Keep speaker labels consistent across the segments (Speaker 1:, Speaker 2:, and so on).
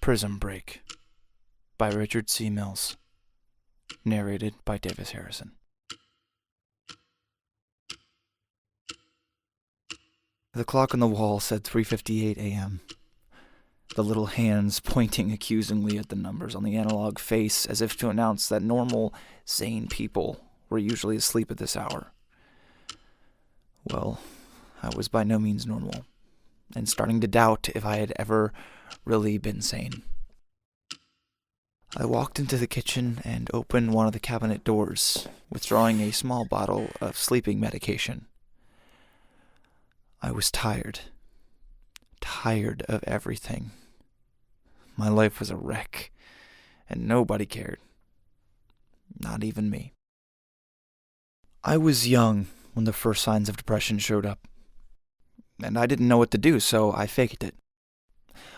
Speaker 1: Prism Break by Richard C. Mills. Narrated by Davis Harrison. The clock on the wall said 3:58 a.m. The little hands pointing accusingly at the numbers on the analog face as if to announce that normal, sane people were usually asleep at this hour. Well, I was by no means normal, and starting to doubt if I had ever really been sane. I walked into the kitchen and opened one of the cabinet doors, withdrawing a small bottle of sleeping medication. I was tired of everything. My life was a wreck, and nobody cared. Not even me. I was young when the first signs of depression showed up, and I didn't know what to do, so I faked it.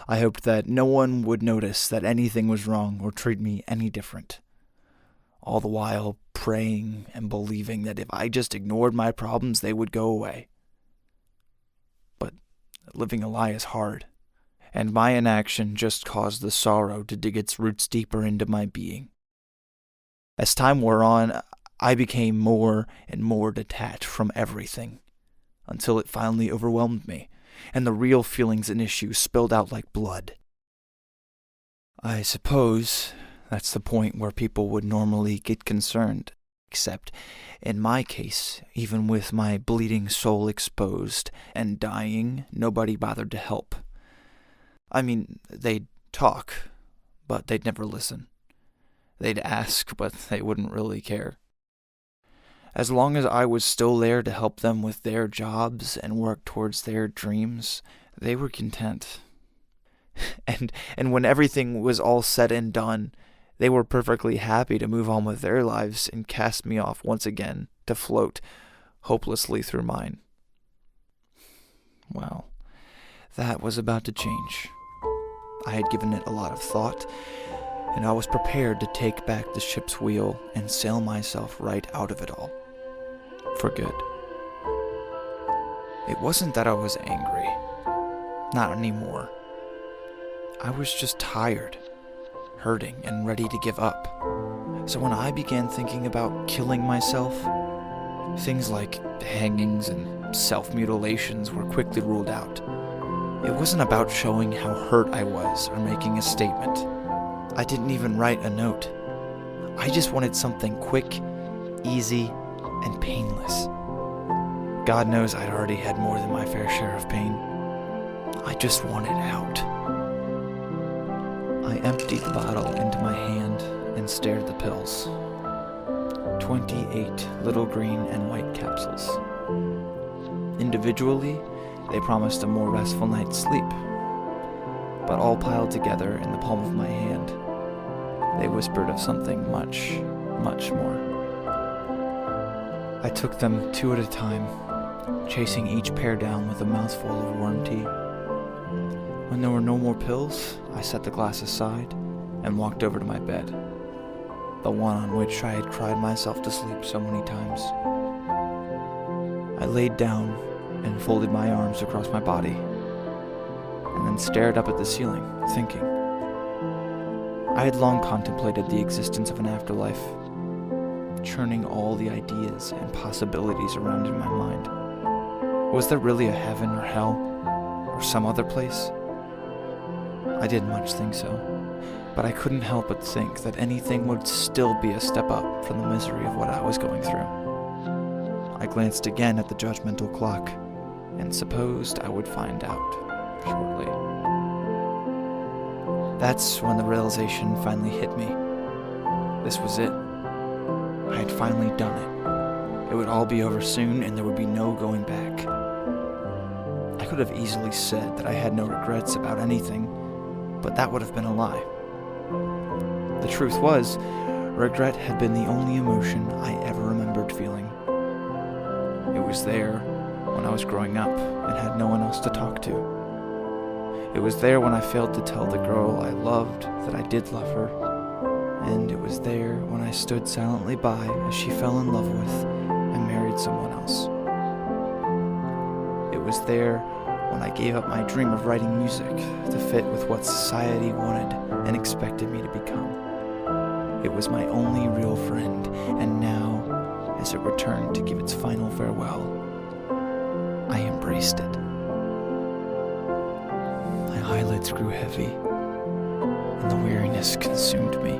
Speaker 1: I hoped that no one would notice that anything was wrong or treat me any different. All the while praying and believing that if I just ignored my problems, they would go away. But living a lie is hard, and my inaction just caused the sorrow to dig its roots deeper into my being. As time wore on, I became more and more detached from everything, until it finally overwhelmed me, and the real feelings and issues spilled out like blood. I suppose that's the point where people would normally get concerned, except in my case, even with my bleeding soul exposed and dying, nobody bothered to help. I mean, they'd talk, but they'd never listen. They'd ask, but they wouldn't really care. As long as I was still there to help them with their jobs and work towards their dreams, they were content. And when everything was all said and done, they were perfectly happy to move on with their lives and cast me off once again to float hopelessly through mine. Well, that was about to change. I had given it a lot of thought, and I was prepared to take back the ship's wheel and sail myself right out of it all. For good. It wasn't that I was angry. Not anymore. I was just tired, hurting, and ready to give up. So when I began thinking about killing myself, things like hangings and self-mutilations were quickly ruled out. It wasn't about showing how hurt I was or making a statement. I didn't even write a note. I just wanted something quick, easy, and painless. God knows I'd already had more than my fair share of pain. I just wanted out. I emptied the bottle into my hand and stared at the pills. 28 little green and white capsules. Individually, they promised a more restful night's sleep, but all piled together in the palm of my hand, they whispered of something much, much more. I took them two at a time, chasing each pair down with a mouthful of warm tea. When there were no more pills, I set the glass aside and walked over to my bed, the one on which I had cried myself to sleep so many times. I laid down and folded my arms across my body, and then stared up at the ceiling, thinking. I had long contemplated the existence of an afterlife, churning all the ideas and possibilities around in my mind. Was there really a heaven or hell, or some other place? I didn't much think so, but I couldn't help but think that anything would still be a step up from the misery of what I was going through. I glanced again at the judgmental clock, and supposed I would find out shortly. That's when the realization finally hit me. This was it. I had finally done it. It would all be over soon, and there would be no going back. I could have easily said that I had no regrets about anything, but that would have been a lie. The truth was, regret had been the only emotion I ever remembered feeling. It was there when I was growing up and had no one else to talk to. It was there when I failed to tell the girl I loved that I did love her. And it was there when I stood silently by as she fell in love with and married someone else. It was there when I gave up my dream of writing music to fit with what society wanted and expected me to become. It was my only real friend, and now, as it returned to give its final farewell, I embraced it. My eyelids grew heavy, and the weariness consumed me.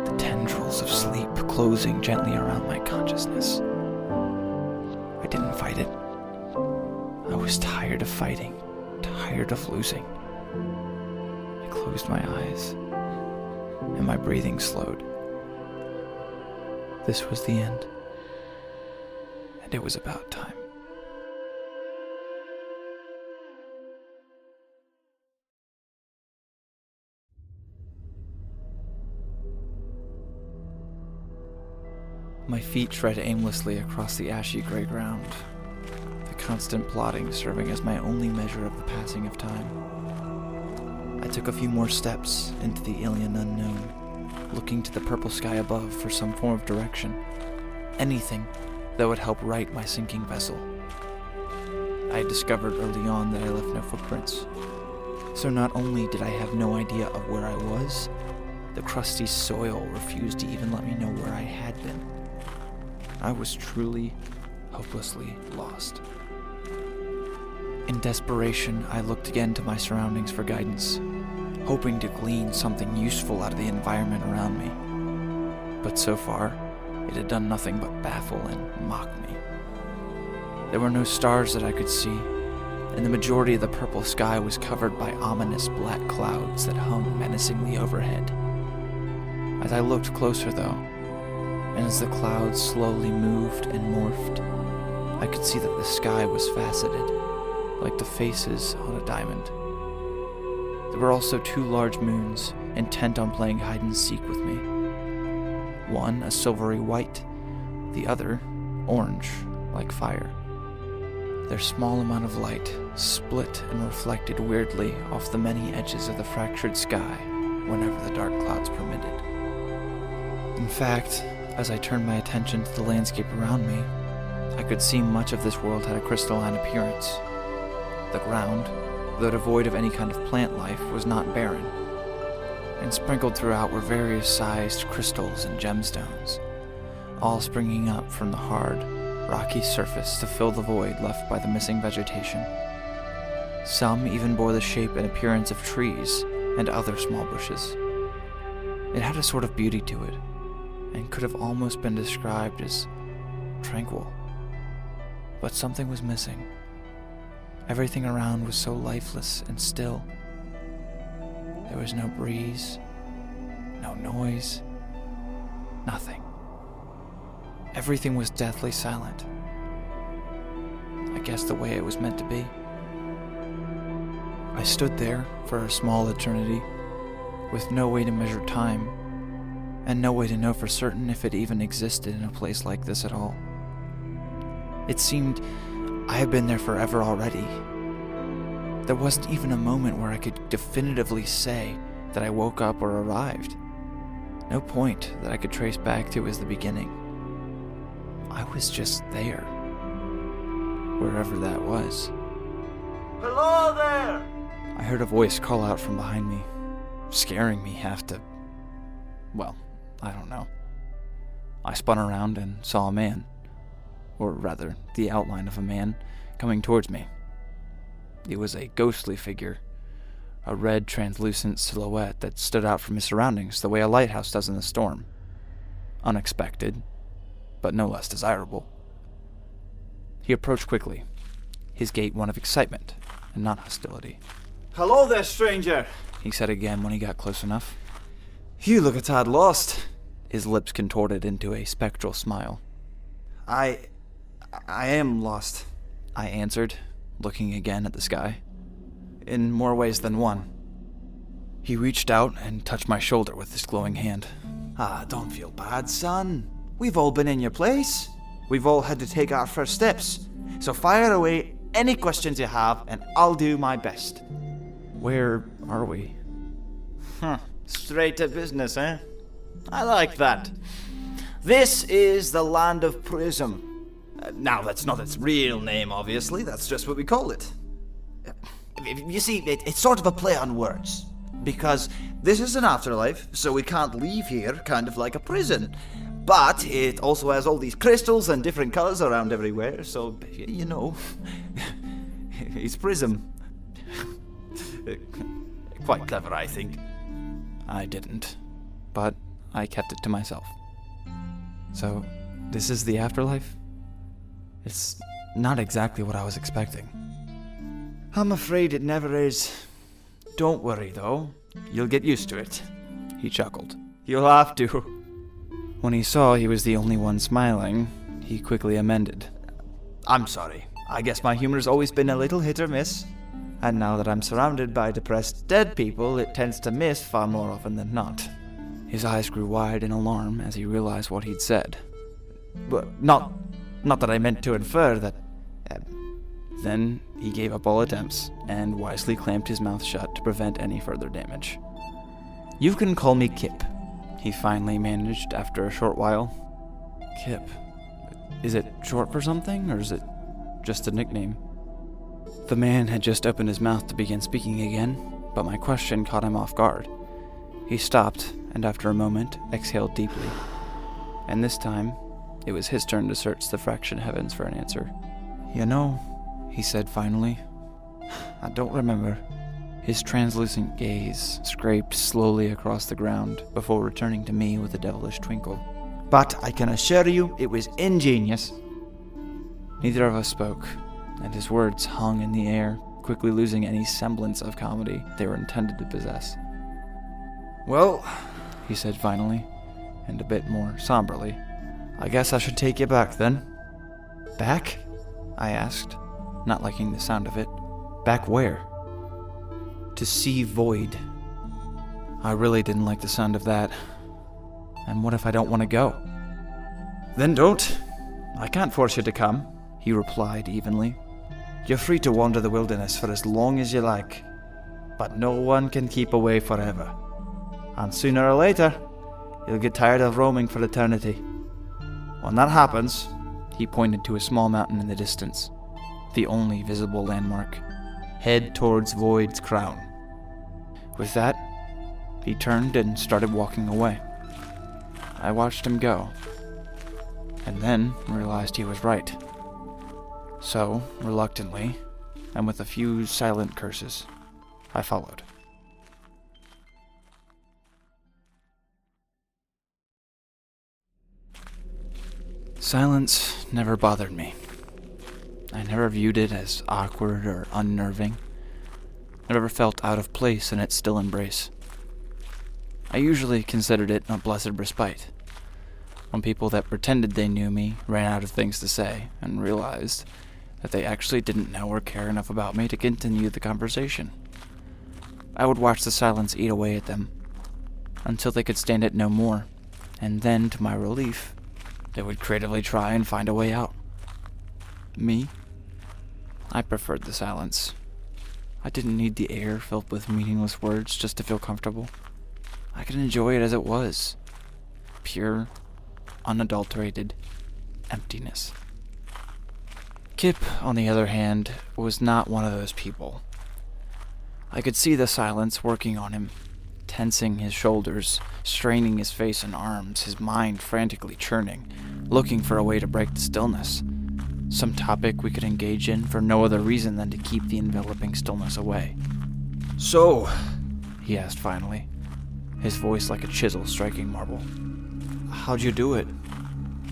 Speaker 1: The tendrils of sleep closing gently around my consciousness. I didn't fight it. I was tired of fighting, tired of losing. I closed my eyes, and my breathing slowed. This was the end, and it was about time. My feet tread aimlessly across the ashy gray ground, the constant plodding serving as my only measure of the passing of time. I took a few more steps into the alien unknown, looking to the purple sky above for some form of direction, anything that would help right my sinking vessel. I had discovered early on that I left no footprints, so not only did I have no idea of where I was, the crusty soil refused to even let me know where I had been. I was truly, hopelessly lost. In desperation, I looked again to my surroundings for guidance, hoping to glean something useful out of the environment around me. But so far, it had done nothing but baffle and mock me. There were no stars that I could see, and the majority of the purple sky was covered by ominous black clouds that hung menacingly overhead. As I looked closer, though, and as the clouds slowly moved and morphed, I could see that the sky was faceted, like the faces on a diamond. There were also two large moons, intent on playing hide-and-seek with me. One a silvery white, the other orange, like fire. Their small amount of light split and reflected weirdly off the many edges of the fractured sky whenever the dark clouds permitted. In fact, as I turned my attention to the landscape around me, I could see much of this world had a crystalline appearance. The ground, though devoid of any kind of plant life, was not barren, and sprinkled throughout were various sized crystals and gemstones, all springing up from the hard, rocky surface to fill the void left by the missing vegetation. Some even bore the shape and appearance of trees and other small bushes. It had a sort of beauty to it, and could have almost been described as tranquil. But something was missing. Everything around was so lifeless and still. There was no breeze, no noise, nothing. Everything was deathly silent. I guess the way it was meant to be. I stood there for a small eternity, with no way to measure time, and no way to know for certain if it even existed in a place like this at all. It seemed I had been there forever already. There wasn't even a moment where I could definitively say that I woke up or arrived. No point that I could trace back to as the beginning. I was just there, wherever that was.
Speaker 2: Hello there!
Speaker 1: I heard a voice call out from behind me, scaring me half to... well, I don't know. I spun around and saw a man, or rather, the outline of a man, coming towards me. It was a ghostly figure, a red translucent silhouette that stood out from his surroundings the way a lighthouse does in a storm. Unexpected, but no less desirable. He approached quickly, his gait one of excitement and not hostility.
Speaker 2: Hello there, stranger!
Speaker 1: He said again when he got close enough.
Speaker 2: You look a tad lost.
Speaker 1: His lips contorted into a spectral smile.
Speaker 2: I am lost,
Speaker 1: I answered, looking again at the sky. In more ways than one. He reached out and touched my shoulder with his glowing hand.
Speaker 2: Don't feel bad, son. We've all been in your place. We've all had to take our first steps. So fire away any questions you have, and I'll do my best.
Speaker 1: Where are we?
Speaker 2: Straight to business, eh? I like that. This is the land of Prism. Now, that's not its real name, obviously. That's just what we call it. You see, it's sort of a play on words. Because this is an afterlife, so we can't leave here, kind of like a prison. But it also has all these crystals and different colors around everywhere, so, you know, it's Prism. Quite clever, I think.
Speaker 1: I didn't, but I kept it to myself. So, this is the afterlife? It's not exactly what I was expecting.
Speaker 2: I'm afraid it never is. Don't worry, though. You'll get used to it.
Speaker 1: He chuckled.
Speaker 2: You'll have to.
Speaker 1: When he saw he was the only one smiling, he quickly amended.
Speaker 2: I'm sorry. I guess my humor's always been a little hit or miss. And now that I'm surrounded by depressed dead people, it tends to miss far more often than not.
Speaker 1: His eyes grew wide in alarm as he realized what he'd said.
Speaker 2: But not that I meant to infer that...
Speaker 1: Then he gave up all attempts and wisely clamped his mouth shut to prevent any further damage.
Speaker 2: You can call me Kip.
Speaker 1: He finally managed after a short while. Kip. Is it short for something, or is it just a nickname? The man had just opened his mouth to begin speaking again, but my question caught him off guard. He stopped, and after a moment, exhaled deeply. And this time, it was his turn to search the fraction heavens for an answer.
Speaker 2: You know,
Speaker 1: he said finally,
Speaker 2: I don't remember.
Speaker 1: His translucent gaze scraped slowly across the ground before returning to me with a devilish twinkle.
Speaker 2: But I can assure you it was ingenious.
Speaker 1: Neither of us spoke, and his words hung in the air, quickly losing any semblance of comedy they were intended to possess.
Speaker 2: Well,
Speaker 1: he said finally, and a bit more somberly,
Speaker 2: I guess I should take you back then.
Speaker 1: Back? I asked, not liking the sound of it.
Speaker 2: Back where?
Speaker 1: To see void. I really didn't like the sound of that. And what if I don't want to go?
Speaker 2: Then don't. I can't force you to come,
Speaker 1: he replied evenly.
Speaker 2: You're free to wander the wilderness for as long as you like. But no one can keep away forever. And sooner or later, you'll get tired of roaming for eternity. When that happens,
Speaker 1: he pointed to a small mountain in the distance, the only visible landmark.
Speaker 2: Head towards Void's crown.
Speaker 1: With that, he turned and started walking away. I watched him go, and then realized he was right. So, reluctantly, and with a few silent curses, I followed. Silence never bothered me. I never viewed it as awkward or unnerving. I never felt out of place in its still embrace. I usually considered it a blessed respite, when people that pretended they knew me ran out of things to say and realized that they actually didn't know or care enough about me to continue the conversation. I would watch the silence eat away at them, until they could stand it no more, and then, to my relief, they would creatively try and find a way out. Me? I preferred the silence. I didn't need the air filled with meaningless words just to feel comfortable. I could enjoy it as it was. Pure, unadulterated emptiness. Kip, on the other hand, was not one of those people. I could see the silence working on him, tensing his shoulders, straining his face and arms, his mind frantically churning, looking for a way to break the stillness. Some topic we could engage in for no other reason than to keep the enveloping stillness away.
Speaker 2: So,
Speaker 1: he asked finally, his voice like a chisel striking marble.
Speaker 2: How'd you do it?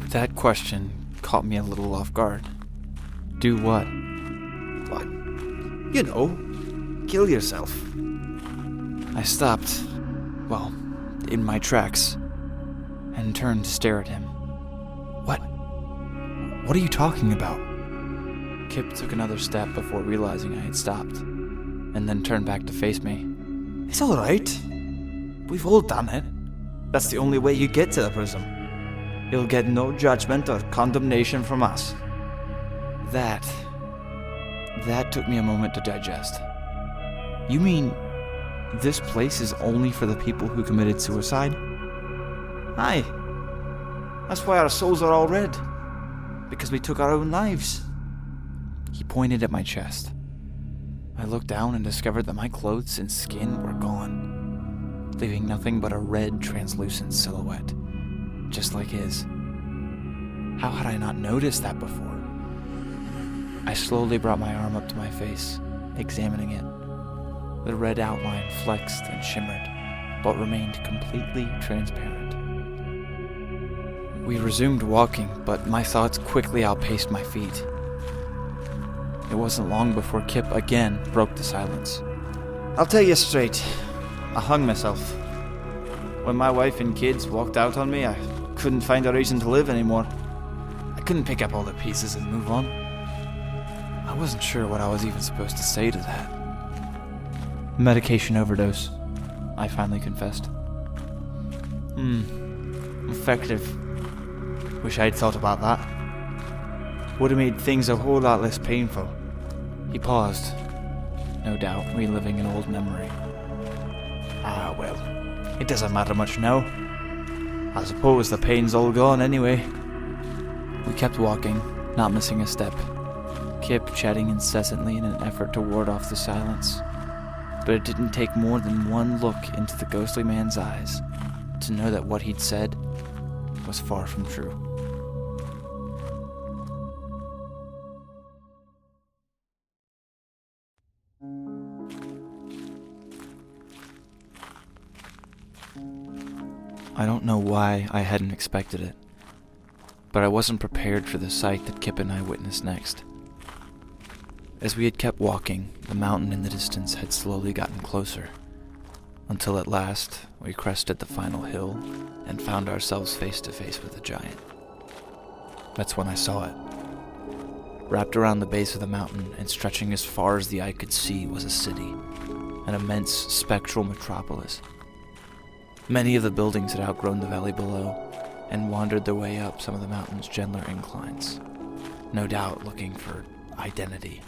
Speaker 1: That question caught me a little off guard. Do what?
Speaker 2: What? You know, kill yourself.
Speaker 1: I stopped, well, in my tracks, and turned to stare at him. What are you talking about? Kip took another step before realizing I had stopped, and then turned back to face me.
Speaker 2: It's all right. We've all done it. That's the only way you get to the Prism. You'll get no judgment or condemnation from us.
Speaker 1: That took me a moment to digest. You mean this place is only for the people who committed suicide?
Speaker 2: Aye. That's why our souls are all red. because we took our own lives.
Speaker 1: He pointed at my chest. I looked down and discovered that my clothes and skin were gone, leaving nothing but a red, translucent silhouette, just like his. How had I not noticed that before? I slowly brought my arm up to my face, examining it. The red outline flexed and shimmered, but remained completely transparent. We resumed walking, but my thoughts quickly outpaced my feet. It wasn't long before Kip again broke the silence.
Speaker 2: I'll tell you straight, I hung myself. When my wife and kids walked out on me, I couldn't find a reason to live anymore. I couldn't pick up all the pieces and move on.
Speaker 1: I wasn't sure what I was even supposed to say to that. Medication overdose, I finally confessed.
Speaker 2: Effective. Wish I'd thought about that. Would have made things a whole lot less painful.
Speaker 1: He paused, no doubt reliving an old memory.
Speaker 2: Ah, well, it doesn't matter much now. I suppose the pain's all gone anyway.
Speaker 1: We kept walking, not missing a step. Kip chatting incessantly in an effort to ward off the silence. But it didn't take more than one look into the ghostly man's eyes to know that what he'd said was far from true. I don't know why I hadn't expected it, but I wasn't prepared for the sight that Kip and I witnessed next. As we had kept walking, the mountain in the distance had slowly gotten closer, until at last we crested the final hill and found ourselves face to face with a giant. That's when I saw it. Wrapped around the base of the mountain and stretching as far as the eye could see was a city, an immense spectral metropolis. Many of the buildings had outgrown the valley below and wandered their way up some of the mountain's gentler inclines, no doubt looking for identity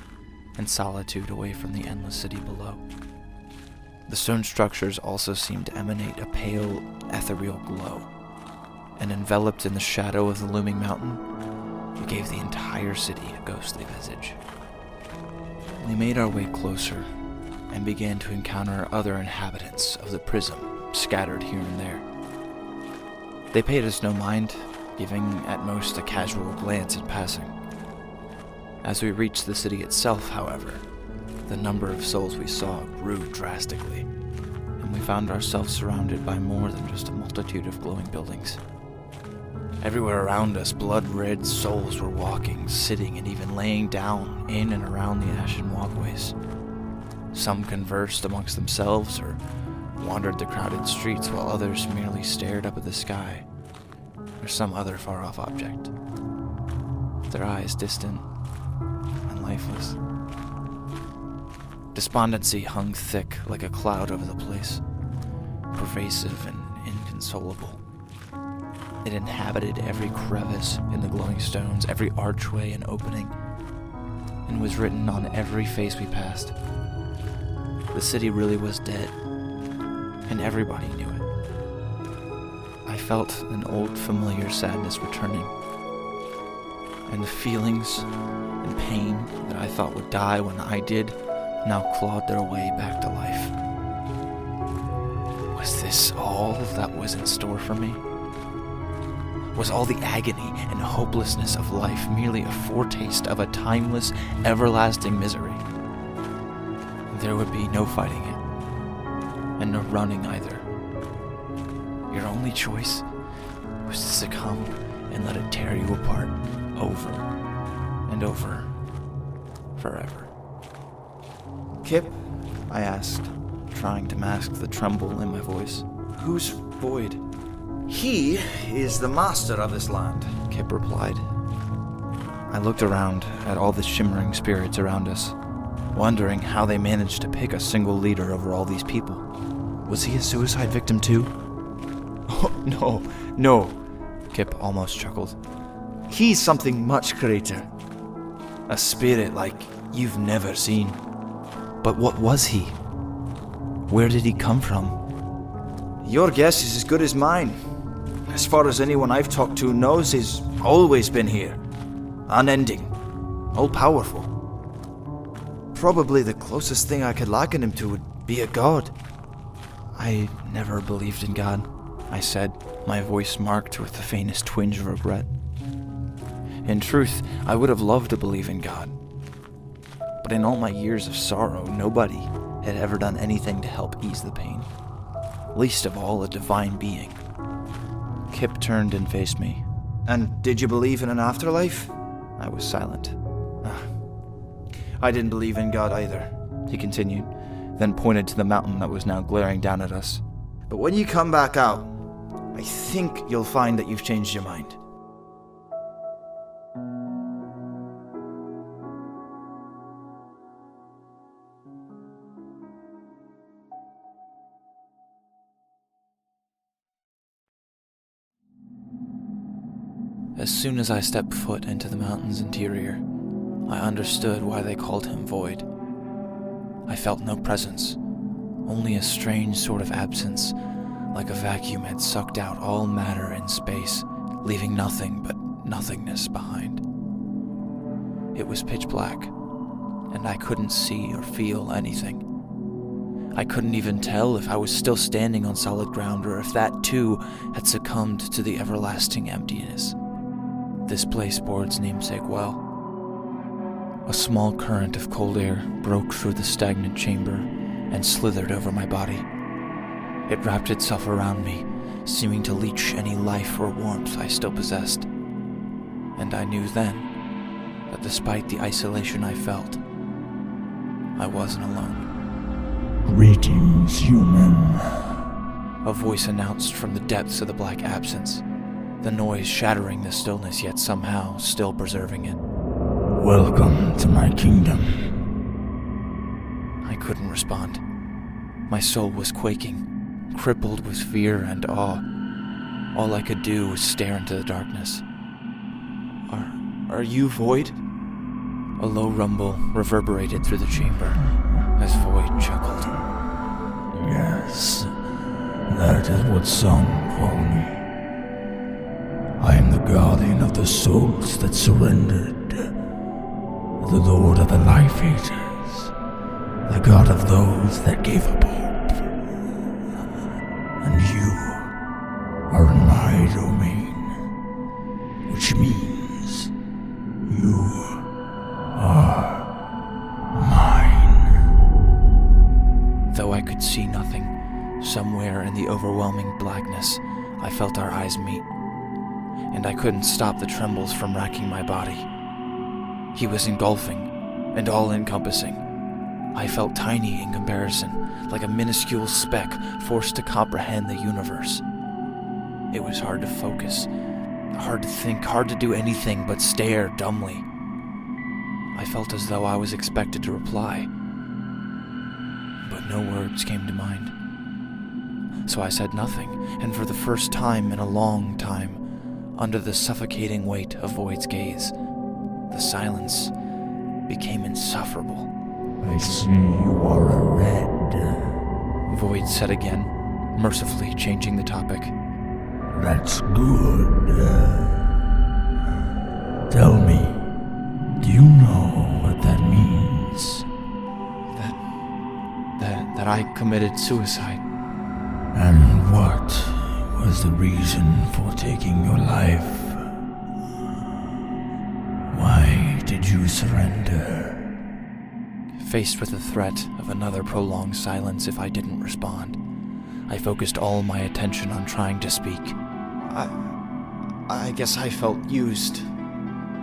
Speaker 1: and solitude away from the endless city below. The stone structures also seemed to emanate a pale, ethereal glow, and enveloped in the shadow of the looming mountain, it gave the entire city a ghostly visage. We made our way closer and began to encounter other inhabitants of the Prism, scattered here and there. They paid us no mind, giving at most a casual glance in passing. As we reached the city itself, however, the number of souls we saw grew drastically, and we found ourselves surrounded by more than just a multitude of glowing buildings. Everywhere around us, blood-red souls were walking, sitting, and even laying down in and around the ashen walkways. Some conversed amongst themselves or wandered the crowded streets, while others merely stared up at the sky or some other far-off object, their eyes distant and lifeless. Despondency hung thick like a cloud over the place, pervasive and inconsolable. It inhabited every crevice in the glowing stones, every archway and opening, and was written on every face we passed. The city really was dead, and everybody knew it. I felt an old familiar sadness returning, and the feelings and pain that I thought would die when I did now clawed their way back to life. Was this all that was in store for me? Was all the agony and hopelessness of life merely a foretaste of a timeless, everlasting misery? There would be no fighting it, and no running either. Your only choice was to succumb and let it tear you apart over and over, forever.
Speaker 2: Kip,
Speaker 1: I asked, trying to mask the tremble in my voice.
Speaker 2: who's Void? He is the master of this land,
Speaker 1: Kip replied. I looked around at all the shimmering spirits around us, wondering how they managed to pick a single leader over all these people. Was he a suicide victim too?
Speaker 2: Oh, no,
Speaker 1: Kip almost chuckled.
Speaker 2: He's something much greater. A spirit like you've never seen.
Speaker 1: But what was he? Where did he come from?
Speaker 2: Your guess is as good as mine. As far as anyone I've talked to knows, he's always been here. unending, all-powerful. Probably the closest thing I could liken him to would be a god.
Speaker 1: I never believed in God, I said, my voice marked with the faintest twinge of regret. In truth, I would have loved to believe in God. But in all my years of sorrow, nobody had ever done anything to help ease the pain. Least of all, a divine being. Kip turned and faced me.
Speaker 2: And did you believe in an afterlife?
Speaker 1: I was silent.
Speaker 2: I didn't believe in God either,
Speaker 1: he continued, then pointed to the mountain that was now glaring down at us.
Speaker 2: But when you come back out, I think you'll find that you've changed your mind.
Speaker 1: As soon as I stepped foot into the mountain's interior, I understood why they called him Void. I felt no presence, only a strange sort of absence, like a vacuum had sucked out all matter in space, leaving nothing but nothingness behind. It was pitch black, and I couldn't see or feel anything. I couldn't even tell if I was still standing on solid ground or if that too had succumbed to the everlasting emptiness. This place bore its namesake well. A small current of cold air broke through the stagnant chamber and slithered over my body. It wrapped itself around me, seeming to leech any life or warmth I still possessed. And I knew then that despite the isolation I felt, I wasn't alone.
Speaker 3: Greetings, human.
Speaker 1: A voice announced from the depths of the black absence, the noise shattering the stillness yet somehow still preserving it.
Speaker 3: Welcome to my kingdom.
Speaker 1: I couldn't respond. My soul was quaking, crippled with fear and awe. All I could do was stare into the darkness. Are you Void? A low rumble reverberated through the chamber as Void chuckled.
Speaker 3: Yes, that is what some call me. I am the guardian of the souls that surrendered, the lord of the life eaters, the god of those that gave up hope. And you are in my domain, which means you are mine.
Speaker 1: Though I could see nothing, somewhere in the overwhelming blackness, I felt our eyes meet, and I couldn't stop the trembles from racking my body. He was engulfing and all-encompassing. I felt tiny in comparison, like a minuscule speck forced to comprehend the universe. It was hard to focus, hard to think, hard to do anything but stare dumbly. I felt as though I was expected to reply, but no words came to mind. So I said nothing, and for the first time in a long time, under the suffocating weight of Void's gaze, the silence became insufferable.
Speaker 3: I see you are a red.
Speaker 1: Void said again, mercifully changing the topic.
Speaker 3: That's good. Tell me, do you know what that means?
Speaker 1: That I committed suicide.
Speaker 3: And what was the reason for taking your life? Why did you surrender?
Speaker 1: Faced with the threat of another prolonged silence if I didn't respond, I focused all my attention on trying to speak. I guess I felt used.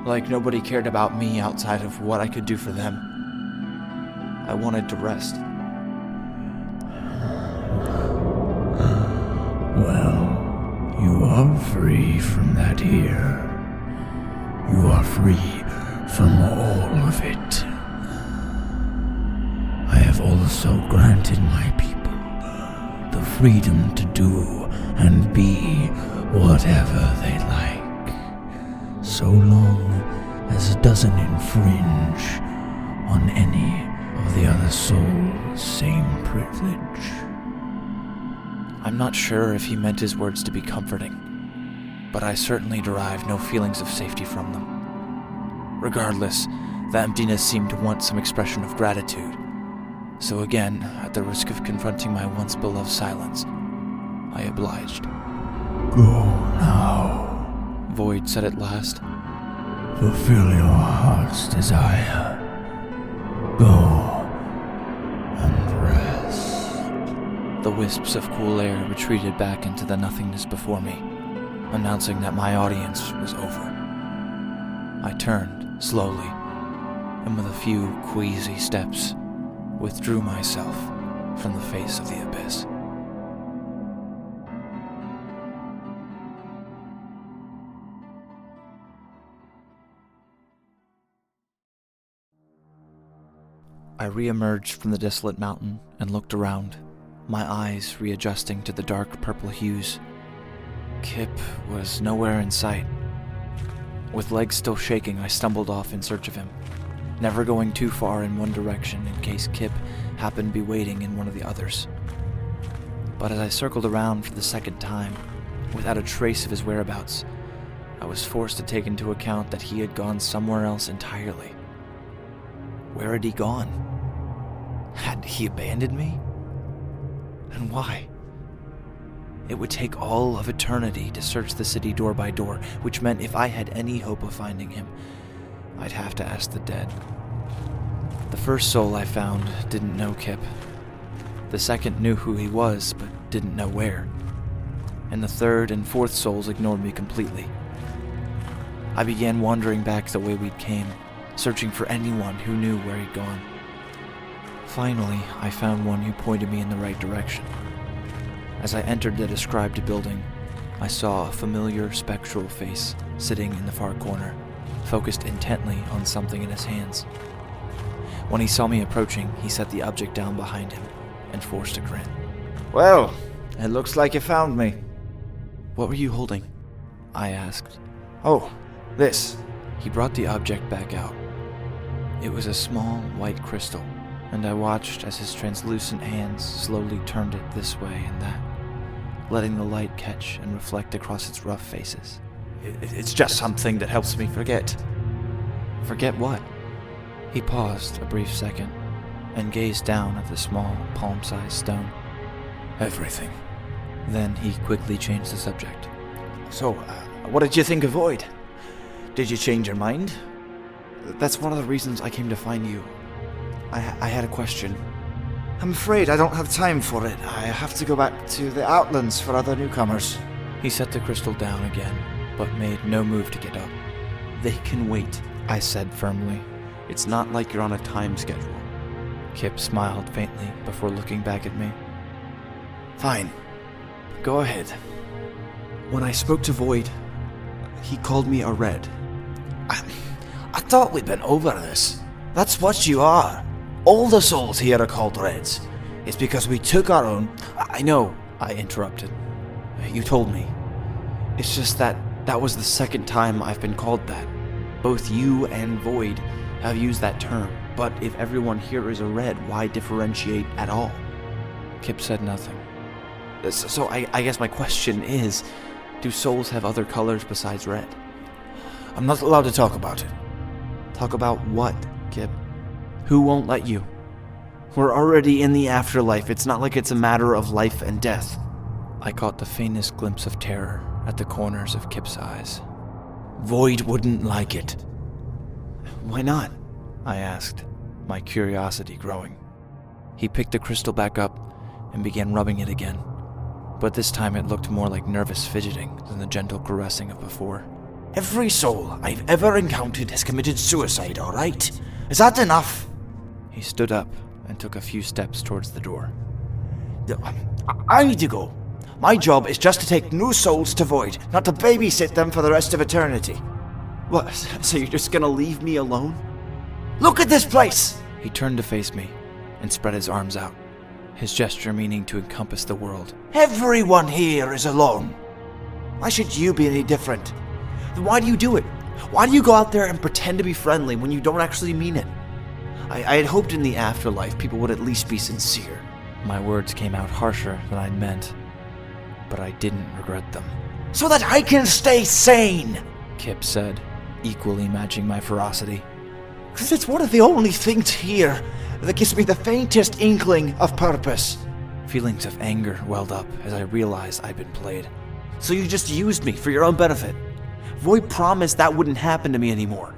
Speaker 1: Like nobody cared about me outside of what I could do for them. I wanted to rest.
Speaker 3: Well, you are free from that here. You are free from all of it. I have also granted my people the freedom to do and be whatever they like, so long as it doesn't infringe on any of the other souls' same privilege.
Speaker 1: I'm not sure if he meant his words to be comforting, but I certainly derived no feelings of safety from them. Regardless, the emptiness seemed to want some expression of gratitude. So again, at the risk of confronting my once beloved silence, I obliged.
Speaker 3: Go now.
Speaker 1: Void said at last.
Speaker 3: Fulfill your heart's desire. Go and rest.
Speaker 1: The wisps of cool air retreated back into the nothingness before me, announcing that my audience was over. I turned, slowly, and with a few queasy steps, withdrew myself from the face of the abyss. I re-emerged from the desolate mountain and looked around, my eyes readjusting to the dark purple hues. Kip was nowhere in sight. With legs still shaking, I stumbled off in search of him, never going too far in one direction in case Kip happened to be waiting in one of the others. But as I circled around for the second time, without a trace of his whereabouts, I was forced to take into account that he had gone somewhere else entirely. Where had he gone? Had he abandoned me? And why? It would take all of eternity to search the city door by door, which meant if I had any hope of finding him, I'd have to ask the dead. The first soul I found didn't know Kip. The second knew who he was, but didn't know where. And the third and fourth souls ignored me completely. I began wandering back the way we'd came, searching for anyone who knew where he'd gone. Finally, I found one who pointed me in the right direction. As I entered the described building, I saw a familiar spectral face sitting in the far corner, focused intently on something in his hands. When he saw me approaching, he set the object down behind him and forced a grin.
Speaker 2: Well, it looks like you found me.
Speaker 1: What were you holding? I asked.
Speaker 2: Oh, this.
Speaker 1: He brought the object back out. It was a small white crystal, and I watched as his translucent hands slowly turned it this way and that, letting the light catch and reflect across its rough faces.
Speaker 2: It's just something that helps me forget.
Speaker 1: Forget what? He paused a brief second and gazed down at the small, palm-sized stone.
Speaker 3: Everything.
Speaker 1: Then he quickly changed the subject.
Speaker 2: So, what did you think of Void? Did you change your mind?
Speaker 1: That's one of the reasons I came to find you. I had a question.
Speaker 2: I'm afraid I don't have time for it. I have to go back to the Outlands for other newcomers.
Speaker 1: He set the crystal down again, but made no move to get up.
Speaker 4: They can wait,
Speaker 1: I said firmly.
Speaker 4: It's not like you're on a time schedule.
Speaker 1: Kip smiled faintly before looking back at me.
Speaker 4: Fine. Go ahead. When I spoke to Void, he called me a red.
Speaker 2: I thought we'd been over this. That's what you are. All the souls here are called Reds. It's because we took our own...
Speaker 1: I know, I interrupted. You told me. It's just that was the second time I've been called that. Both you and Void have used that term, but if everyone here is a red, why differentiate at all? Kip said nothing. So I guess my question is, do souls have other colors besides red?
Speaker 2: I'm not allowed to talk about it.
Speaker 1: Talk about what, Kip? Who won't let you? We're already in the afterlife. It's not like it's a matter of life and death. I caught the faintest glimpse of terror at the corners of Kip's eyes.
Speaker 2: Void wouldn't like it.
Speaker 1: Why not? I asked, my curiosity growing. He picked the crystal back up and began rubbing it again, but this time it looked more like nervous fidgeting than the gentle caressing of before.
Speaker 2: Every soul I've ever encountered has committed suicide, all right? Is that enough?
Speaker 1: He stood up and took a few steps towards the door.
Speaker 2: I need to go. My job is just to take new souls to Void, not to babysit them for the rest of eternity.
Speaker 4: What, so you're just gonna leave me alone?
Speaker 2: Look at this place!
Speaker 1: He turned to face me and spread his arms out, his gesture meaning to encompass the world.
Speaker 2: Everyone here is alone. Why should you be any different?
Speaker 4: Then why do you do it? Why do you go out there and pretend to be friendly when you don't actually mean it? I had hoped in the afterlife people would at least be sincere.
Speaker 1: My words came out harsher than I'd meant, but I didn't regret them.
Speaker 2: So that I can stay sane!
Speaker 1: Kip said, equally matching my ferocity.
Speaker 2: Because it's one of the only things here that gives me the faintest inkling of purpose.
Speaker 1: Feelings of anger welled up as I realized I'd been played.
Speaker 2: So you just used me for your own benefit. Void promised that wouldn't happen to me anymore.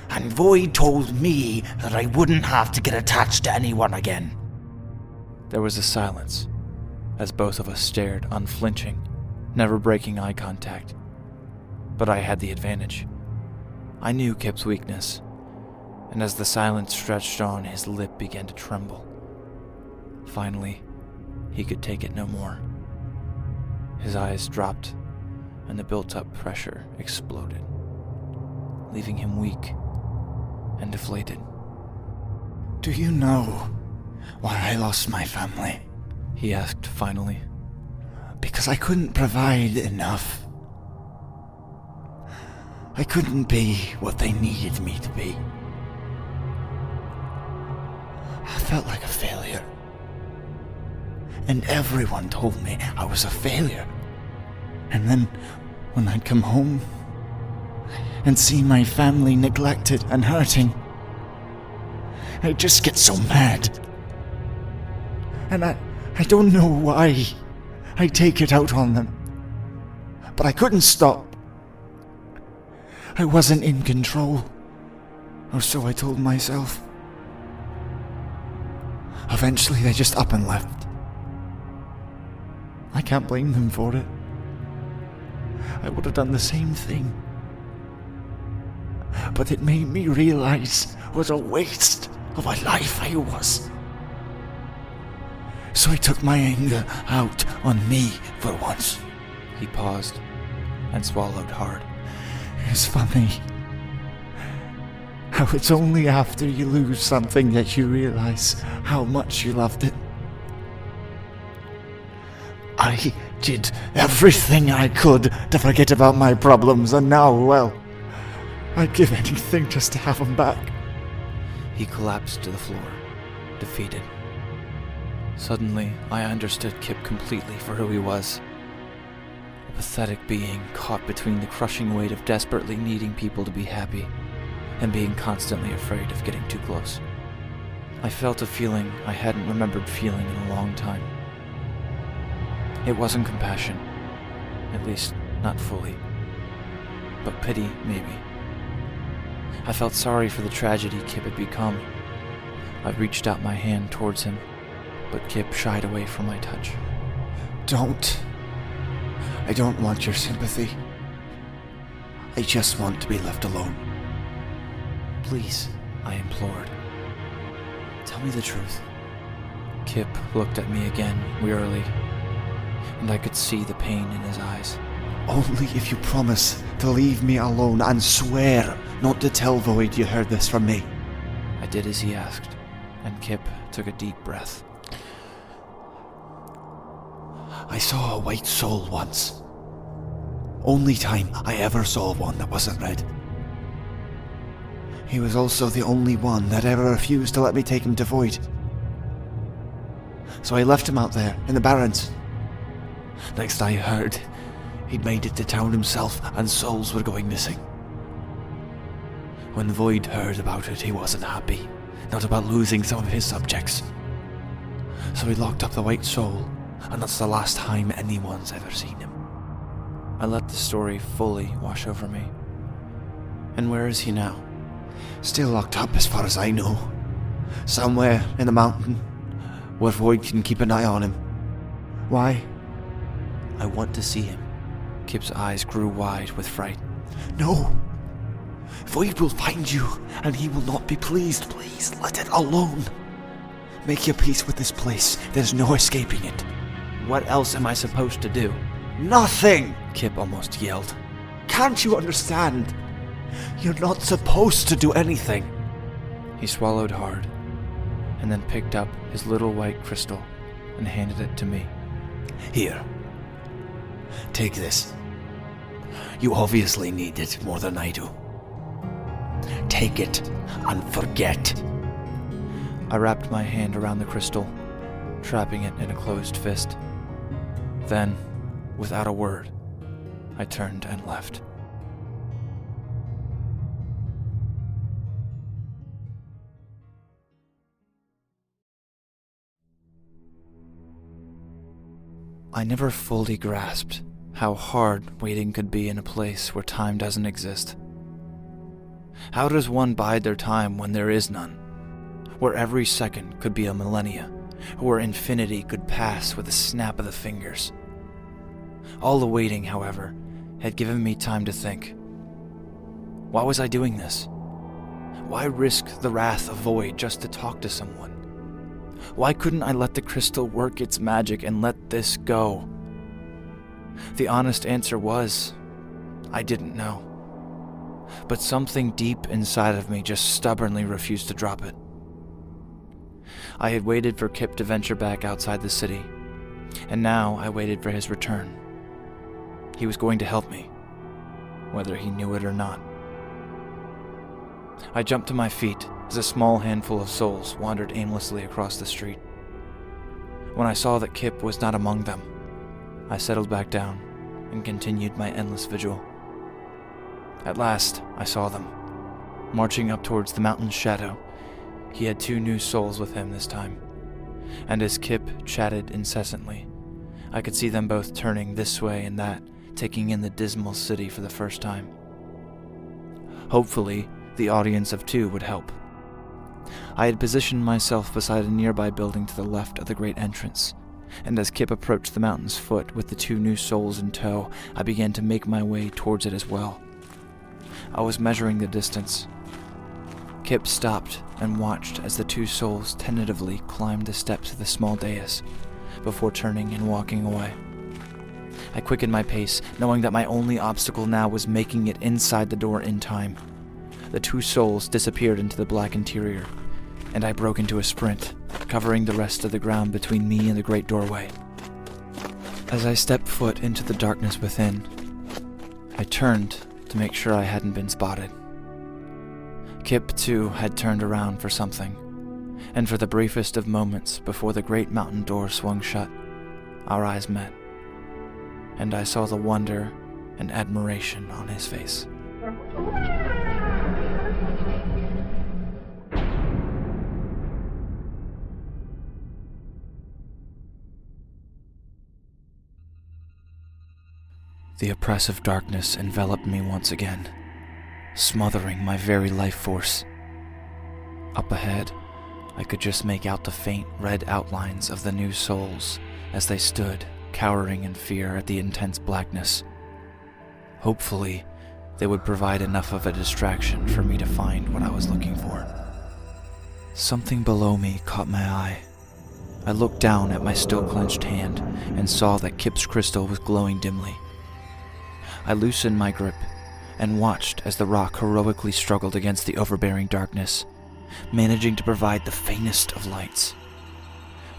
Speaker 2: And Void told me that I wouldn't have to get attached to anyone again.
Speaker 1: There was a silence as both of us stared, unflinching, never breaking eye contact. But I had the advantage. I knew Kip's weakness, and as the silence stretched on, his lip began to tremble. Finally, he could take it no more. His eyes dropped, and the built-up pressure exploded, leaving him weak and deflated.
Speaker 3: Do you know why I lost my family?
Speaker 1: He asked finally.
Speaker 3: Because I couldn't provide enough. I couldn't be what they needed me to be. I felt like a failure. And everyone told me I was a failure. And then, when I'd come home and see my family neglected and hurting, I'd just get so mad. And I don't know why I'd take it out on them. But I couldn't stop. I wasn't in control. Or so I told myself. Eventually they just up and left. I can't blame them for it. I would have done the same thing. But it made me realize what a waste of a life I was. So I took my anger out on me for once.
Speaker 1: He paused and swallowed hard.
Speaker 3: It's funny how it's only after you lose something that you realize how much you loved it. I did everything I could to forget about my problems, and now, well, I'd give anything just to have them back.
Speaker 1: He collapsed to the floor, defeated. Suddenly, I understood Kip completely for who he was. A pathetic being caught between the crushing weight of desperately needing people to be happy and being constantly afraid of getting too close. I felt a feeling I hadn't remembered feeling in a long time. It wasn't compassion, at least not fully, but pity maybe. I felt sorry for the tragedy Kip had become. I reached out my hand towards him, but Kip shied away from my touch.
Speaker 3: Don't. I don't want your sympathy. I just want to be left alone.
Speaker 1: Please, I implored. Tell me the truth. Kip looked at me again wearily, and I could see the pain in his eyes.
Speaker 3: Only if you promise to leave me alone and swear not to tell Void you heard this from me.
Speaker 1: I did as he asked, and Kip took a deep breath.
Speaker 3: I saw a white soul once. Only time I ever saw one that wasn't red. He was also the only one that ever refused to let me take him to Void. So I left him out there in the Barrens. Next I heard, he'd made it to town himself and souls were going missing. When Void heard about it, he wasn't happy. Not about losing some of his subjects. So he locked up the white soul, and that's the last time anyone's ever seen him.
Speaker 1: I let the story fully wash over me. And where is he now?
Speaker 3: Still locked up as far as I know. Somewhere in the mountain, where Void can keep an eye on him. Why?
Speaker 1: I want to see him. Kip's eyes grew wide with fright.
Speaker 3: No. Void will find you, and he will not be pleased. Please, let it alone. Make your peace with this place. There's no escaping it.
Speaker 1: What else am I supposed to do?
Speaker 3: Nothing!
Speaker 1: Kip almost yelled.
Speaker 3: Can't you understand? You're not supposed to do anything.
Speaker 1: He swallowed hard, and then picked up his little white crystal and handed it to me.
Speaker 3: Here. Take this. You obviously need it more than I do. Take it and forget.
Speaker 1: I wrapped my hand around the crystal, trapping it in a closed fist. Then, without a word, I turned and left. I never fully grasped how hard waiting could be in a place where time doesn't exist. How does one bide their time when there is none? Where every second could be a millennia, where infinity could pass with a snap of the fingers. All the waiting, however, had given me time to think. Why was I doing this? Why risk the wrath of void just to talk to someone? Why couldn't I let the crystal work its magic and let this go? The honest answer was, I didn't know. But something deep inside of me just stubbornly refused to drop it. I had waited for Kip to venture back outside the city, and now I waited for his return. He was going to help me, whether he knew it or not. I jumped to my feet as a small handful of souls wandered aimlessly across the street. When I saw that Kip was not among them, I settled back down and continued my endless vigil. At last, I saw them. Marching up towards the mountain's shadow, he had 2 new souls with him this time, and as Kip chatted incessantly, I could see them both turning this way and that, taking in the dismal city for the first time. Hopefully, the audience of 2 would help. I had positioned myself beside a nearby building to the left of the great entrance, and as Kip approached the mountain's foot with the 2 new souls in tow, I began to make my way towards it as well. I was measuring the distance. Kip stopped and watched as the 2 souls tentatively climbed the steps of the small dais, before turning and walking away. I quickened my pace, knowing that my only obstacle now was making it inside the door in time. The 2 souls disappeared into the black interior, and I broke into a sprint, covering the rest of the ground between me and the great doorway. As I stepped foot into the darkness within, I turned to make sure I hadn't been spotted. Kip, too, had turned around for something, and for the briefest of moments before the great mountain door swung shut, our eyes met, and I saw the wonder and admiration on his face. The oppressive darkness enveloped me once again, smothering my very life force. Up ahead, I could just make out the faint red outlines of the new souls as they stood, cowering in fear at the intense blackness. Hopefully, they would provide enough of a distraction for me to find what I was looking for. Something below me caught my eye. I looked down at my still clenched hand and saw that Kip's crystal was glowing dimly. I loosened my grip and watched as the rock heroically struggled against the overbearing darkness, managing to provide the faintest of lights.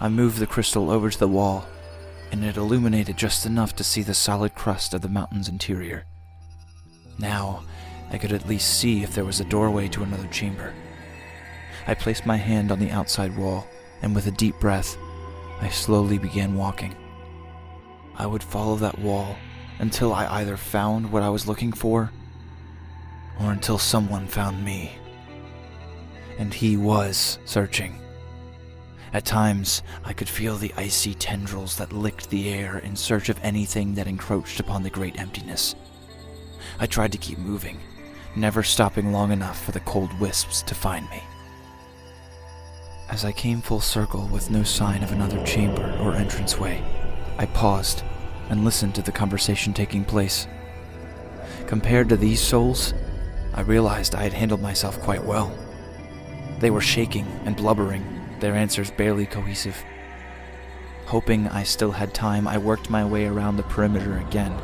Speaker 1: I moved the crystal over to the wall, and it illuminated just enough to see the solid crust of the mountain's interior. Now, I could at least see if there was a doorway to another chamber. I placed my hand on the outside wall, and with a deep breath, I slowly began walking. I would follow that wall until I either found what I was looking for, or until someone found me. And he was searching. At times, I could feel the icy tendrils that licked the air in search of anything that encroached upon the great emptiness. I tried to keep moving, never stopping long enough for the cold wisps to find me. As I came full circle with no sign of another chamber or entranceway, I paused and listened to the conversation taking place. Compared to these souls, I realized I had handled myself quite well. They were shaking and blubbering, their answers barely cohesive. Hoping I still had time, I worked my way around the perimeter again,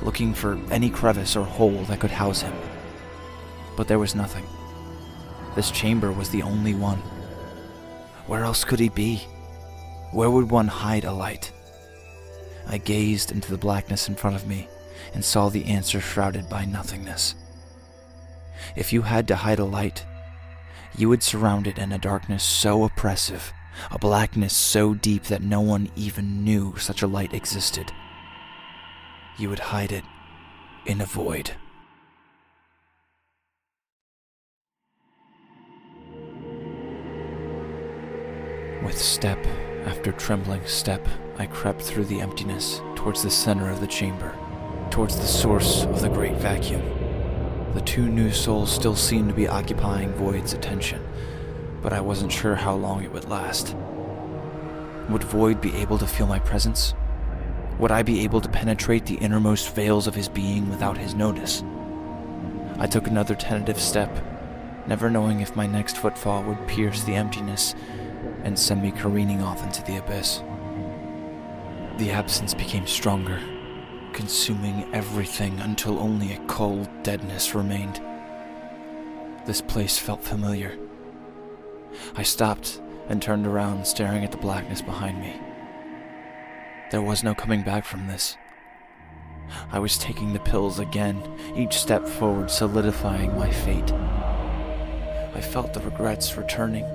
Speaker 1: looking for any crevice or hole that could house him. But there was nothing. This chamber was the only one. Where else could he be? Where would one hide a light? I gazed into the blackness in front of me and saw the answer shrouded by nothingness. If you had to hide a light, you would surround it in a darkness so oppressive, a blackness so deep that no one even knew such a light existed. You would hide it in a void. With step after trembling step, I crept through the emptiness towards the center of the chamber, towards the source of the great vacuum. The two new souls still seemed to be occupying Void's attention, but I wasn't sure how long it would last. Would Void be able to feel my presence? Would I be able to penetrate the innermost veils of his being without his notice? I took another tentative step, never knowing if my next footfall would pierce the emptiness and send me careening off into the abyss. The absence became stronger, consuming everything until only a cold deadness remained. This place felt familiar. I stopped and turned around, staring at the blackness behind me. There was no coming back from this. I was taking the pills again, each step forward solidifying my fate. I felt the regrets returning.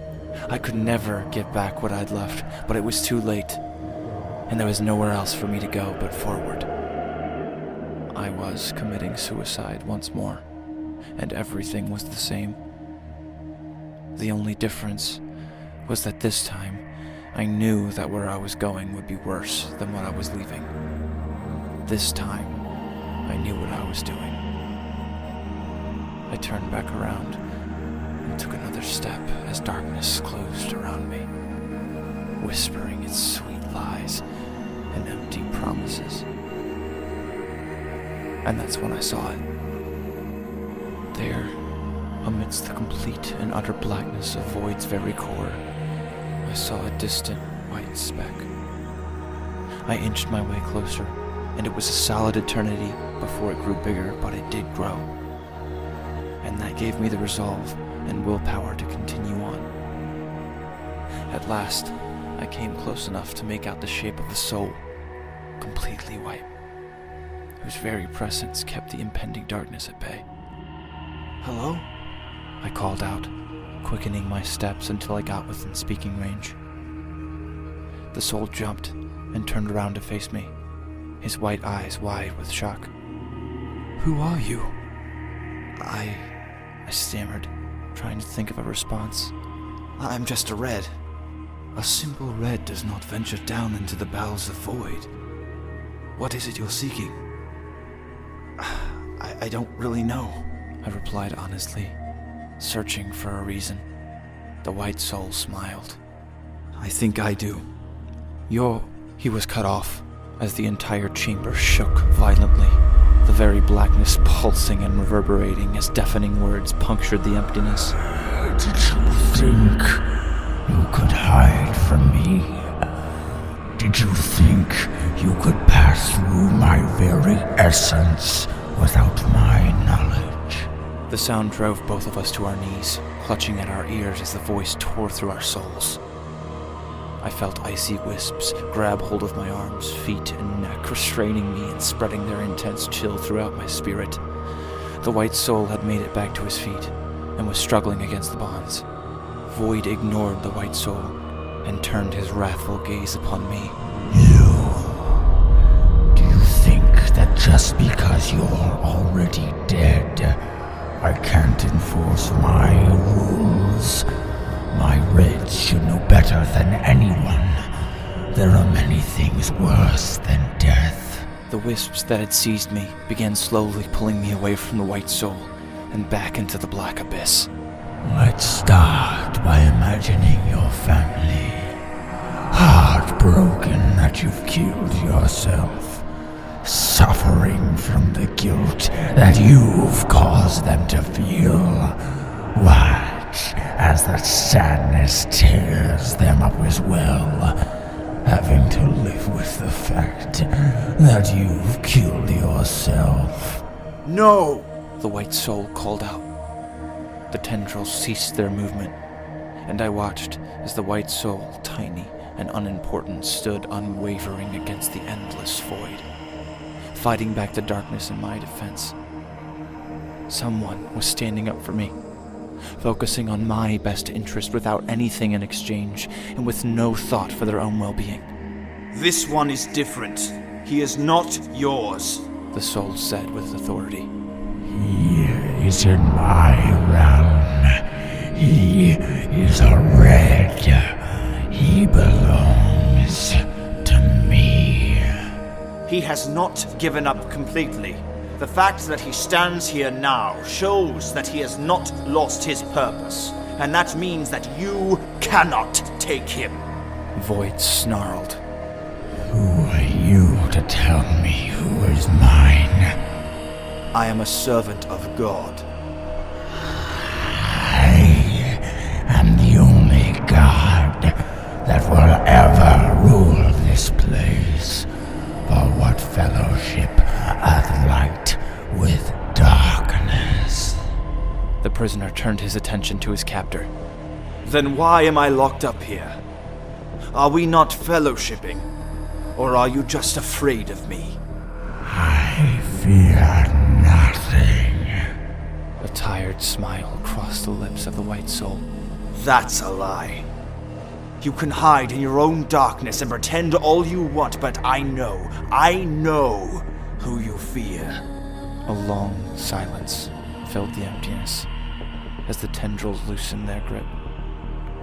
Speaker 1: I could never get back what I'd left, but it was too late, and there was nowhere else for me to go but forward. I was committing suicide once more, and everything was the same. The only difference was that this time, I knew that where I was going would be worse than what I was leaving. This time, I knew what I was doing. I turned back around and took another step as darkness closed around me, whispering its sweet lies and empty promises. And that's when I saw it. There, amidst the complete and utter blackness of Void's very core, I saw a distant white speck. I inched my way closer, and it was a solid eternity before it grew bigger, but it did grow. And that gave me the resolve and willpower to continue on. At last, I came close enough to make out the shape of a soul, completely white, whose very presence kept the impending darkness at bay. "Hello?" I called out, quickening my steps until I got within speaking range. The soul jumped and turned around to face me, his white eyes wide with shock. "Who are you?" I stammered, trying to think of a response.
Speaker 2: I'm just a red.
Speaker 1: A simple red does not venture down into the bowels of Void. What is it you're seeking?
Speaker 2: I don't really know,
Speaker 1: I replied honestly, searching for a reason. The white soul smiled. "I think I do. He was cut off as the entire chamber shook violently, the very blackness pulsing and reverberating as deafening words punctured the emptiness.
Speaker 3: Did you think you could hide from me? Did you think you could pass through my very essence without my knowledge?"
Speaker 1: The sound drove both of us to our knees, clutching at our ears as the voice tore through our souls. I felt icy wisps grab hold of my arms, feet, and neck, restraining me and spreading their intense chill throughout my spirit. The white soul had made it back to his feet and was struggling against the bonds. Void ignored the white soul and turned his wrathful gaze upon me.
Speaker 3: Do you think that just because you're already dead, I can't enforce my rules? My Reds should know better than anyone. There are many things worse than death.
Speaker 1: The wisps that had seized me began slowly pulling me away from the white soul and back into the black abyss.
Speaker 3: Let's start by imagining your family. Heartbroken that you've killed yourself. Suffering from the guilt that you've caused them to feel. Watch as that sadness tears them up as well, having to live with the fact that you've killed yourself.
Speaker 2: No!
Speaker 1: The white soul called out. The tendrils ceased their movement, and I watched as the white soul, tiny and unimportant, stood unwavering against the endless void, fighting back the darkness in my defense. Someone was standing up for me, focusing on my best interest without anything in exchange, and with no thought for their own well-being.
Speaker 2: This one is different. He is not yours,
Speaker 1: the soul said with authority.
Speaker 3: He is in my realm. He is a Red. He belongs to me.
Speaker 2: he has not given up completely. The fact that he stands here now shows that he has not lost his purpose. And that means that you cannot take him.
Speaker 1: Void snarled.
Speaker 3: Who are you to tell me who is mine?
Speaker 2: I am a servant of God.
Speaker 3: I am the only god that will ever rule this place. For what fellowship hath light with darkness?
Speaker 1: The prisoner turned his attention to his captor.
Speaker 2: Then why am I locked up here? Are we not fellowshipping? Or are you just afraid of me?
Speaker 3: I fear nothing.
Speaker 1: A tired smile crossed the lips of the white soul.
Speaker 2: That's a lie. You can hide in your own darkness and pretend all you want, but I know who you fear.
Speaker 1: A long silence filled the emptiness as the tendrils loosened their grip,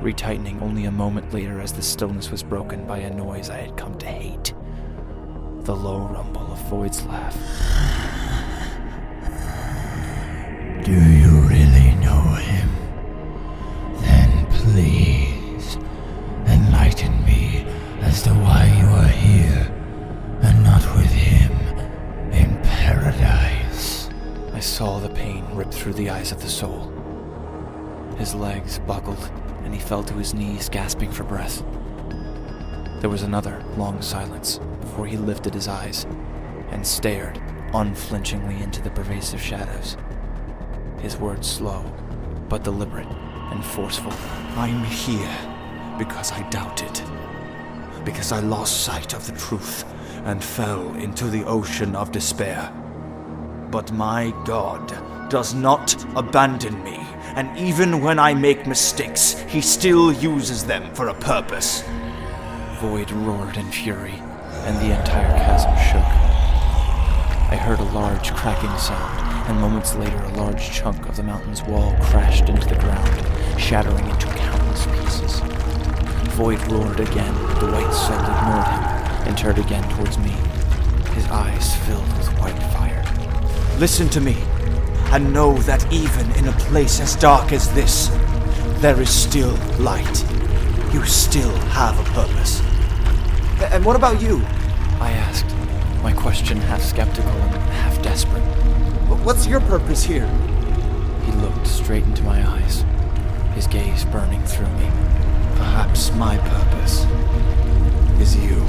Speaker 1: retightening only a moment later as the stillness was broken by a noise I had come to hate. The low rumble of Void's laugh.
Speaker 3: Do you really know him? Then please, enlighten me as to why you are here and not with him in paradise.
Speaker 1: I saw the pain rip through the eyes of the soul. His legs buckled, and he fell to his knees, gasping for breath. There was another long silence before he lifted his eyes and stared unflinchingly into the pervasive shadows. His words slow, but deliberate and forceful.
Speaker 2: I'm here because I doubted. Because I lost sight of the truth and fell into the ocean of despair. But my God does not abandon me, and even when I make mistakes, he still uses them for a purpose.
Speaker 1: Void roared in fury, and the entire chasm shook. I heard a large cracking sound, and moments later a large chunk of the mountain's wall crashed into the ground, shattering into countless pieces. Void roared again, but the white soul ignored him and turned again towards me, his eyes filled with white fire.
Speaker 2: Listen to me, and know that even in a place as dark as this, there is still light. You still have a purpose. And what about you?
Speaker 1: I asked, my question half skeptical and half desperate.
Speaker 2: What's your purpose here?
Speaker 1: He looked straight into my eyes, his gaze burning through me.
Speaker 2: Perhaps my purpose is you.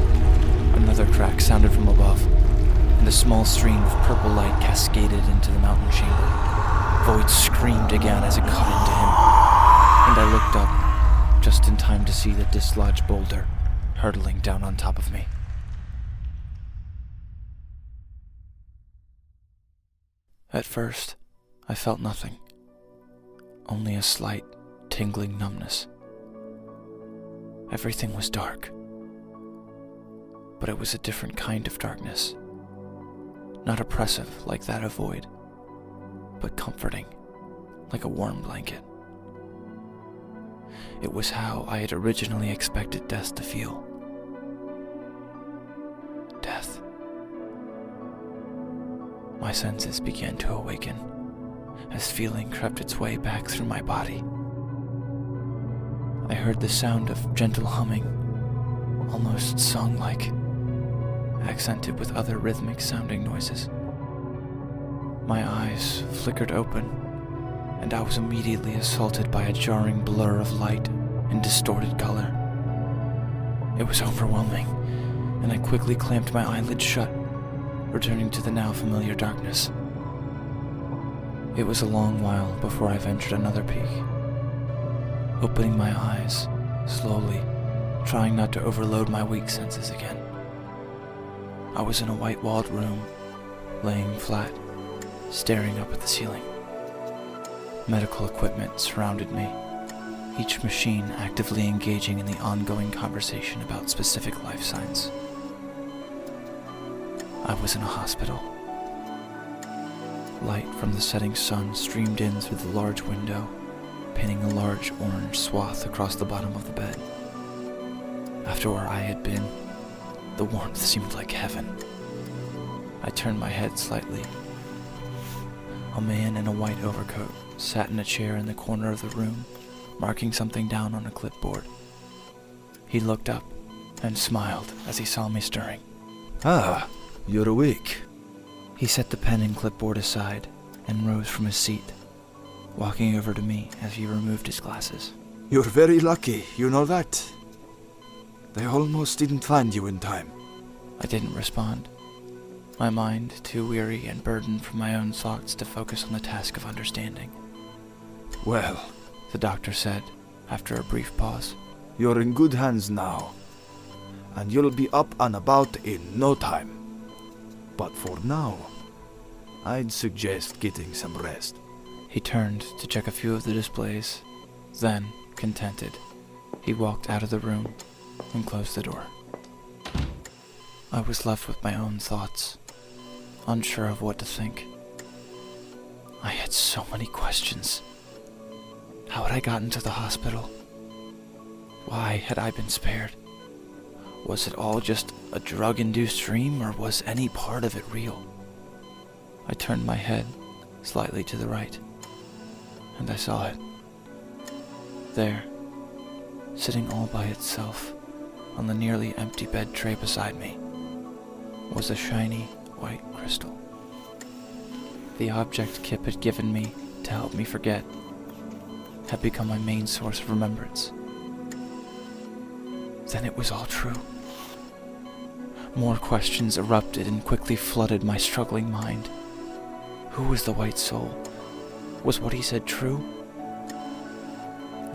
Speaker 1: Another crack sounded from above, and a small stream of purple light cascaded into the mountain chamber. Void screamed again as it cut into him, and I looked up, just in time to see the dislodged boulder hurtling down on top of me. At first, I felt nothing, only a slight, tingling numbness. Everything was dark, but it was a different kind of darkness. Not oppressive like that of Void, but comforting, like a warm blanket. It was how I had originally expected death to feel. Death. My senses began to awaken, as feeling crept its way back through my body. I heard the sound of gentle humming, almost song-like, accented with other rhythmic-sounding noises. My eyes flickered open, and I was immediately assaulted by a jarring blur of light and distorted color. It was overwhelming, and I quickly clamped my eyelids shut, returning to the now familiar darkness. It was a long while before I ventured another peek, opening my eyes slowly, trying not to overload my weak senses again. I was in a white-walled room, laying flat, staring up at the ceiling. Medical equipment surrounded me, each machine actively engaging in the ongoing conversation about specific life signs. I was in a hospital. Light from the setting sun streamed in through the large window, painting a large orange swath across the bottom of the bed. After where I had been, the warmth seemed like heaven, I turned my head slightly. A man in a white overcoat sat in a chair in the corner of the room, marking something down on a clipboard. He looked up and smiled as he saw me stirring.
Speaker 3: Ah, you're awake.
Speaker 1: He set the pen and clipboard aside and rose from his seat, walking over to me as he removed his glasses.
Speaker 3: You're very lucky, you know that? They almost didn't find you in time.
Speaker 1: I didn't respond, my mind too weary and burdened from my own thoughts to focus on the task of understanding.
Speaker 3: Well,
Speaker 1: The doctor said, after a brief pause.
Speaker 3: you're in good hands now, and you'll be up and about in no time. But for now, I'd suggest getting some rest.
Speaker 1: He turned to check a few of the displays. Then, contented, he walked out of the room and closed the door. I was left with my own thoughts, unsure of what to think. I had so many questions. How had I gotten to the hospital? Why had I been spared? Was it all just a drug-induced dream, or was any part of it real? I turned my head slightly to the right, and I saw it. There, sitting all by itself on the nearly empty bed tray beside me, was a shiny white crystal. The object Kip had given me to help me forget had become my main source of remembrance. Then it was all true. More questions erupted and quickly flooded my struggling mind. Who was the white soul? Was what he said true?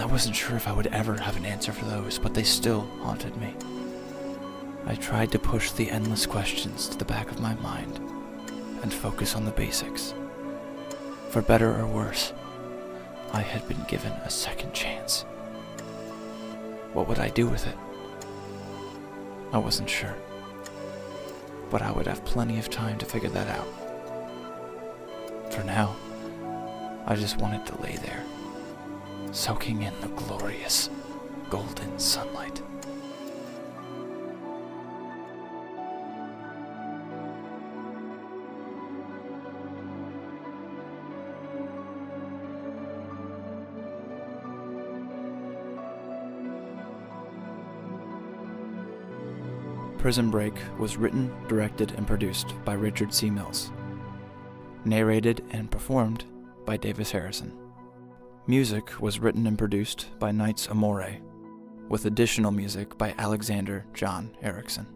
Speaker 1: I wasn't sure if I would ever have an answer for those, but they still haunted me. I tried to push the endless questions to the back of my mind and focus on the basics. For better or worse, I had been given a second chance. What would I do with it? I wasn't sure, but I would have plenty of time to figure that out. For now, I just wanted to lay there, soaking in the glorious golden sunlight. Prism Break was written, directed, and produced by Richard C. Mills. Narrated and performed by Davis Harrison. Music was written and produced by Knights Amore, with additional music by Alexander John Erickson.